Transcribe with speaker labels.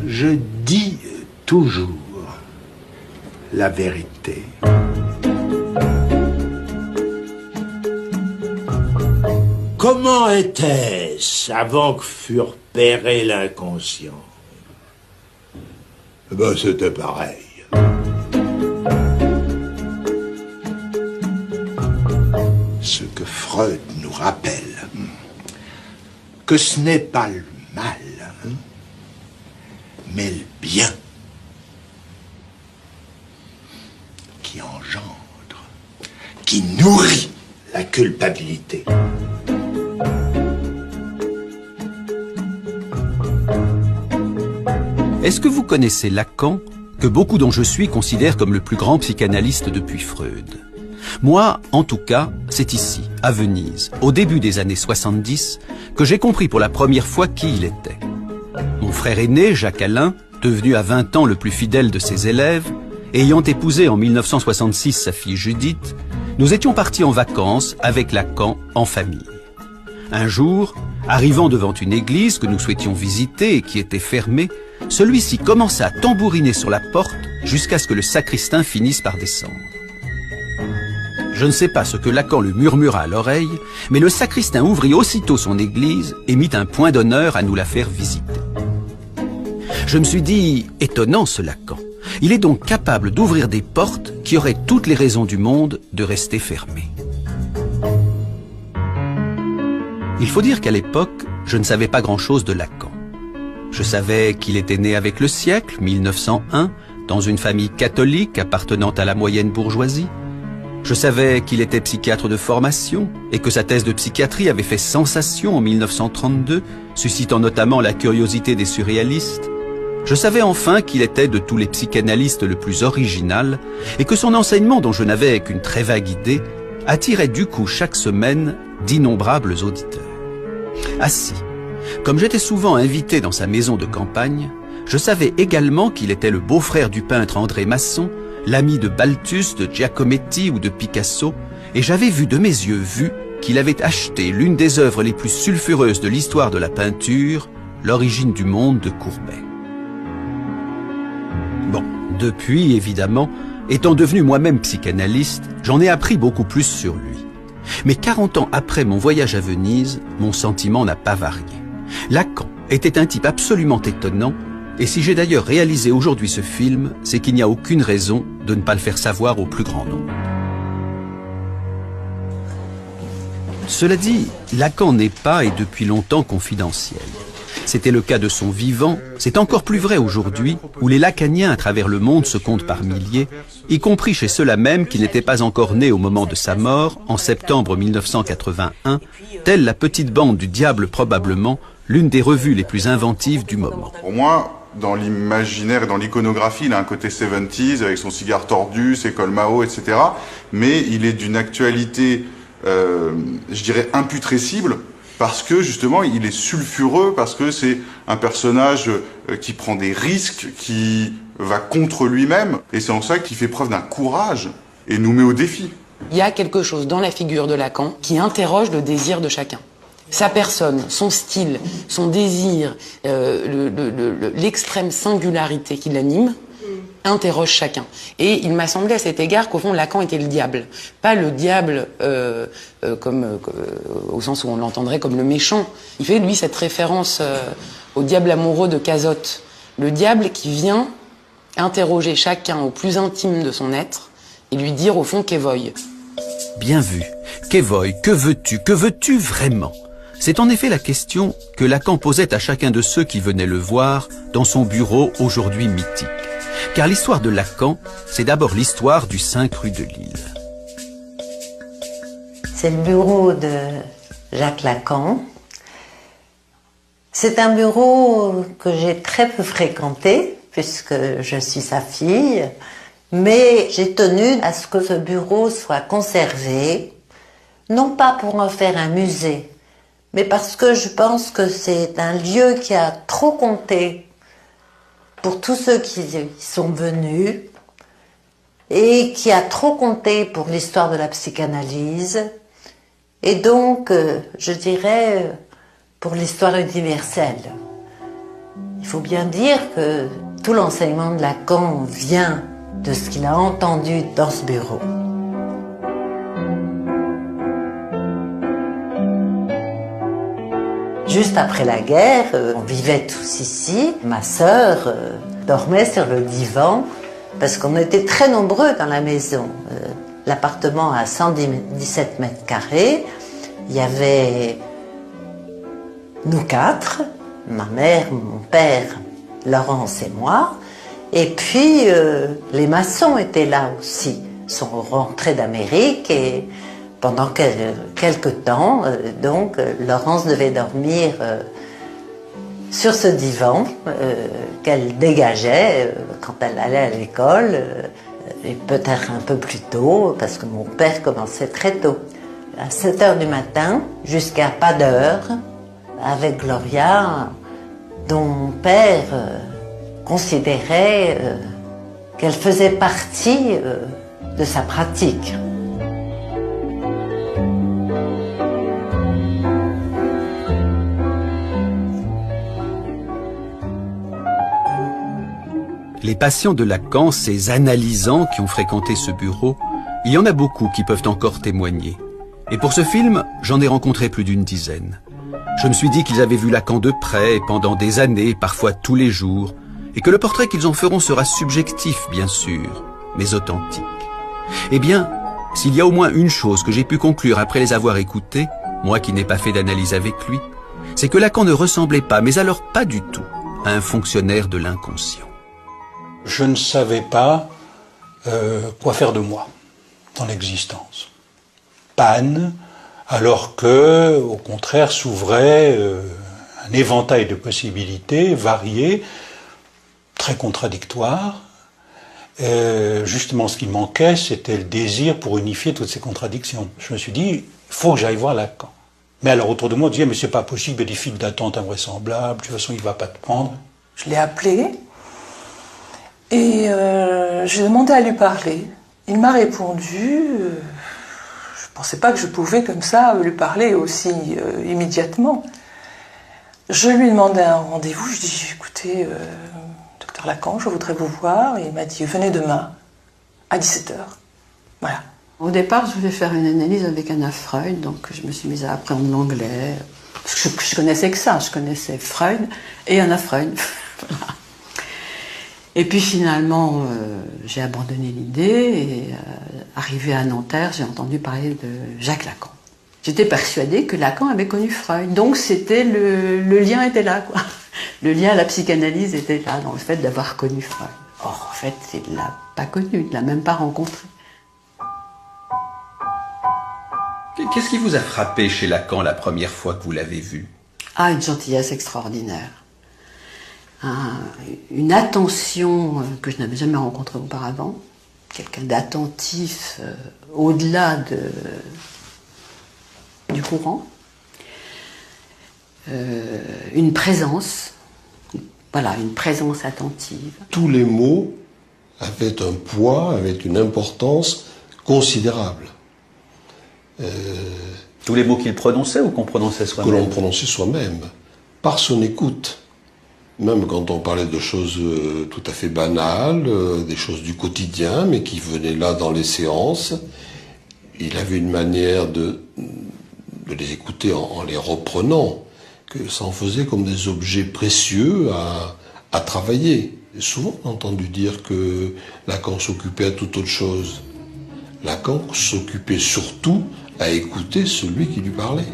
Speaker 1: Je dis toujours la vérité. Comment était-ce avant que fût repéré l'inconscient? Ben, c'était pareil. Ce que Freud nous rappelle, que ce n'est pas le mal, mais le bien qui engendre, qui nourrit la culpabilité.
Speaker 2: Est-ce que vous connaissez Lacan, que beaucoup dont je suis considèrent comme le plus grand psychanalyste depuis Freud? Moi, en tout cas, c'est ici, à Venise, au début des années 70, que j'ai compris pour la première fois qui il était. Mon frère aîné, Jacques Alain, devenu à 20 ans le plus fidèle de ses élèves, ayant épousé en 1966 sa fille Judith, nous étions partis en vacances avec Lacan en famille. Un jour, arrivant devant une église que nous souhaitions visiter et qui était fermée, celui-ci commença à tambouriner sur la porte jusqu'à ce que le sacristain finisse par descendre. Je ne sais pas ce que Lacan lui murmura à l'oreille, mais le sacristain ouvrit aussitôt son église et mit un point d'honneur à nous la faire visiter. Je me suis dit, étonnant ce Lacan. Il est donc capable d'ouvrir des portes qui auraient toutes les raisons du monde de rester fermées. Il faut dire qu'à l'époque, je ne savais pas grand-chose de Lacan. Je savais qu'il était né avec le siècle, 1901, dans une famille catholique appartenant à la moyenne bourgeoisie. Je savais qu'il était psychiatre de formation et que sa thèse de psychiatrie avait fait sensation en 1932, suscitant notamment la curiosité des surréalistes. Je savais enfin qu'il était de tous les psychanalystes le plus original et que son enseignement, dont je n'avais qu'une très vague idée, attirait du coup chaque semaine d'innombrables auditeurs. Ainsi, comme j'étais souvent invité dans sa maison de campagne, je savais également qu'il était le beau-frère du peintre André Masson, l'ami de Balthus, de Giacometti ou de Picasso, et j'avais vu de mes yeux qu'il avait acheté l'une des œuvres les plus sulfureuses de l'histoire de la peinture, L'origine du monde de Courbet. Bon, depuis, évidemment, étant devenu moi-même psychanalyste, j'en ai appris beaucoup plus sur lui. Mais 40 ans après mon voyage à Venise, mon sentiment n'a pas varié. Lacan était un type absolument étonnant, et si j'ai d'ailleurs réalisé aujourd'hui ce film, c'est qu'il n'y a aucune raison de ne pas le faire savoir au plus grand nombre. Cela dit, Lacan n'est pas, et depuis longtemps, confidentiel. C'était le cas de son vivant, c'est encore plus vrai aujourd'hui, où les lacaniens à travers le monde se comptent par milliers, y compris chez ceux-là même qui n'étaient pas encore nés au moment de sa mort, en septembre 1981, telle la petite bande du diable probablement, l'une des revues les plus inventives du moment.
Speaker 3: Pour moi, dans l'imaginaire et dans l'iconographie, il a un côté 70s avec son cigare tordu, ses cols Mao, etc. Mais il est d'une actualité, je dirais, imputrescible, parce que justement, il est sulfureux, parce que c'est un personnage qui prend des risques, qui va contre lui-même. Et c'est en ça qu'il fait preuve d'un courage et nous met au défi.
Speaker 4: Il y a quelque chose dans la figure de Lacan qui interroge le désir de chacun. Sa personne, son style, son désir, l'extrême singularité qui l'anime, interroge chacun. Et il m'a semblé à cet égard qu'au fond, Lacan était le diable. Pas le diable au sens où on l'entendrait comme le méchant. Il fait, lui, cette référence au diable amoureux de Cazotte. Le diable qui vient interroger chacun au plus intime de son être et lui dire, au fond, qu'évoye.
Speaker 2: Bien vu. Qu'évoye, que veux-tu vraiment? C'est en effet la question que Lacan posait à chacun de ceux qui venaient le voir dans son bureau aujourd'hui mythique. Car l'histoire de Lacan, c'est d'abord l'histoire du 5 rue de Lille.
Speaker 5: C'est le bureau de Jacques Lacan. C'est un bureau que j'ai très peu fréquenté, puisque je suis sa fille, mais j'ai tenu à ce que ce bureau soit conservé, non pas pour en faire un musée, mais parce que je pense que c'est un lieu qui a trop compté pour tous ceux qui y sont venus et qui a trop compté pour l'histoire de la psychanalyse et donc, je dirais, pour l'histoire universelle. Il faut bien dire que tout l'enseignement de Lacan vient de ce qu'il a entendu dans ce bureau. Juste après la guerre, on vivait tous ici. Ma sœur dormait sur le divan parce qu'on était très nombreux dans la maison. L'appartement a 117 mètres carrés. Il y avait nous quatre, ma mère, mon père, Laurence et moi. Et puis les maçons étaient là aussi. Ils sont rentrés d'Amérique et pendant quelques temps, donc, Laurence devait dormir sur ce divan qu'elle dégageait quand elle allait à l'école, et peut-être un peu plus tôt, parce que mon père commençait très tôt. À 7 heures du matin, jusqu'à pas d'heure, avec Gloria, dont mon père considérait qu'elle faisait partie de sa pratique.
Speaker 2: Les patients de Lacan, ces analysants qui ont fréquenté ce bureau, il y en a beaucoup qui peuvent encore témoigner. Et pour ce film, j'en ai rencontré plus d'une dizaine. Je me suis dit qu'ils avaient vu Lacan de près, pendant des années, parfois tous les jours, et que le portrait qu'ils en feront sera subjectif, bien sûr, mais authentique. Eh bien, s'il y a au moins une chose que j'ai pu conclure après les avoir écoutés, moi qui n'ai pas fait d'analyse avec lui, c'est que Lacan ne ressemblait pas, mais alors pas du tout, à un fonctionnaire de l'inconscient.
Speaker 6: Je ne savais pas quoi faire de moi dans l'existence. Panne, alors que, au contraire, s'ouvrait un éventail de possibilités variées, très contradictoires. Justement, ce qui manquait, c'était le désir pour unifier toutes ces contradictions. Je me suis dit, il faut que j'aille voir Lacan. Mais alors, autour de moi, on disait, mais c'est pas possible, il y a des files d'attente invraisemblables, de toute façon, il va pas te prendre.
Speaker 7: Je l'ai appelé. Et j'ai demandé à lui parler. Il m'a répondu. Je ne pensais pas que je pouvais comme ça lui parler aussi immédiatement. Je lui ai demandé un rendez-vous. Je lui ai dit, écoutez, docteur Lacan, je voudrais vous voir. Et il m'a dit, venez demain à 17h. Voilà.
Speaker 8: Au départ, je voulais faire une analyse avec Anna Freud, donc je me suis mise à apprendre l'anglais. Je connaissais que ça, je connaissais Freud et Anna Freud. Voilà. Et puis finalement, j'ai abandonné l'idée et arrivé à Nanterre, j'ai entendu parler de Jacques Lacan. J'étais persuadée que Lacan avait connu Freud, donc c'était le lien était là, quoi. Le lien à la psychanalyse était là, dans le fait d'avoir connu Freud. Or, en fait, il ne l'a pas connu, il ne l'a même pas rencontré.
Speaker 2: Qu'est-ce qui vous a frappé chez Lacan la première fois que vous l'avez vu?
Speaker 8: Ah, une gentillesse extraordinaire. Une attention que je n'avais jamais rencontrée auparavant, quelqu'un d'attentif au-delà du courant, une présence, voilà, une présence attentive.
Speaker 9: Tous les mots avaient un poids, avaient une importance considérable.
Speaker 2: Tous les mots qu'il prononçait ou qu'on prononçait soi-même?
Speaker 9: Que l'on prononçait soi-même, par son écoute. Même quand on parlait de choses tout à fait banales, des choses du quotidien, mais qui venaient là dans les séances, il avait une manière de les écouter en les reprenant, que ça en faisait comme des objets précieux à travailler. Et souvent, on a entendu dire que Lacan s'occupait à toute autre chose. Lacan s'occupait surtout à écouter celui qui lui parlait.